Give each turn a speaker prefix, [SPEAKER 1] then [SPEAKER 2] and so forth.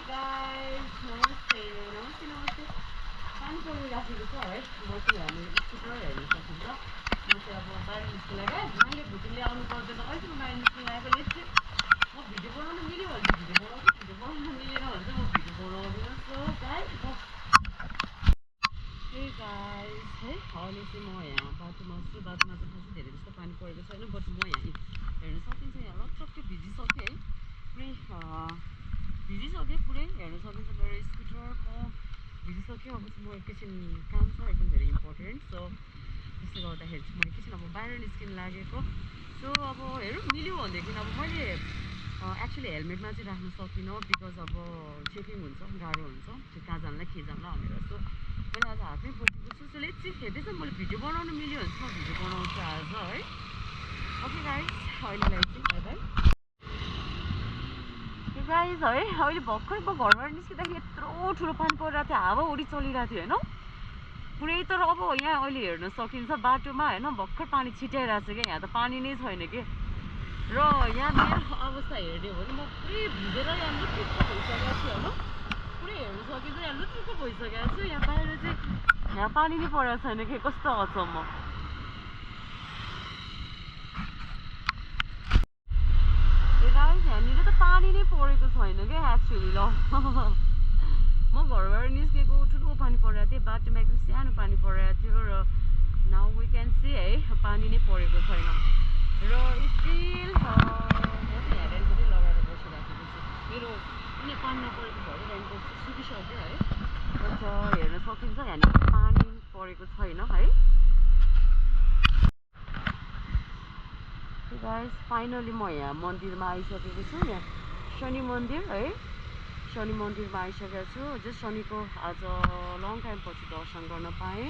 [SPEAKER 1] guys, namaste. पानी परिराखेको छ है म चाहिँ हामी स्कुटर हेर्न सकिन्छ म चाहिँ अब बाहिर निस्किन लाग्यो मैले भुटी ल्याउनु पर्दैन अहिले म बाहिर निस्किन लागेको लेख्छु म भिडियो बनाउनु मिल्यो भने भिडियो बनाउँछु भिडियो बनाउनु मिलेन भने चाहिँ म भिडियो बनाउँदिनँ सो गाइस हे गाइस है अहिले चाहिँ म यहाँ बाटोमा छु बाटोमा चाहिँ खासै धेरै जस्तो पानी परेको छैन बट म यहाँ हेर्न सकिन्छ यहाँ लटक्कै भिजिसक्यो है पुरै भिजिसक्यो पुरै हेर्न सकिन्छ मेरो स्कुटर म भिजिसक्यो अब चाहिँ म एकैछिन काम छ एकदम धेरै इम्पोर्टेन्ट सो त्यसले गर्दाखेरि चाहिँ म एकैछिन अब बाहिर निस्किन लागेको सो अब हेरौँ मिल्यो भनेदेखि अब मैले एक्चुअली हेलमेटमा चाहिँ राख्न सकिनँ बिकज अब चेकिङ हुन्छ गाह्रो हुन्छ त्यो कहाँ जानला के जानला भनेर सो मैले आज हातमै बोकेको छु सो लेट्स सी हेर्दैछ मैले भिडियो बनाउनु मिल्यो भने चाहिँ म भिडियो बनाउँछु आज है ओके गाइस अहिलेलाई चाहिँ बाई बाई गाइस है अहिले भर्खर म घरबाट निस्किँदाखेरि यत्रो ठुलो पानी परिरहेको थियो हावाहुरी चलिरहेको थियो होइन पुरै तर अब यहाँ अहिले हेर्न सकिन्छ बाटोमा होइन भर्खर पानी छिटाइरहेको छ क्या यहाँ त पानी नै छैन कि र यहाँ मेरो अवस्था हेर्ने हो भने म पुरै भिजेर यहाँ लुटुक्क भइसकेको छु होइन पुरै हेर्न सकिन्छ यहाँ लुटुक्क भइसकेको छु यहाँ बाहिर चाहिँ यहाँ पानी नै परेको छैन कि कस्तो अचम्म यहाँनिर त पानी नै परेको छैन क्या एक्चुअली ल म घरबाट निस्केको ठुलो पानी परिरहेको थियो बाटोमा एकदम सानो पानी परिरहेको थियो र नाउ वी क्यान सी है पानी नै परेको छैन र स्टिल म चाहिँ यहाँ रेनकोटै लगाएर बसिराखेको छु मेरो कुनै पानी नपरेको भएर रेनकोट चाहिँ सुकिसक्यो है अन्त हेर्न सकिन्छ यहाँनिर पानी परेको छैन है गाइस फाइनली म यहाँ मन्दिरमा आइसकेको छु यहाँ शनि मन्दिर है शनि मन्दिरमा आइसकेको छु जस्ट शनिको आज लङ टाइम पछि दर्शन गर्न पाएँ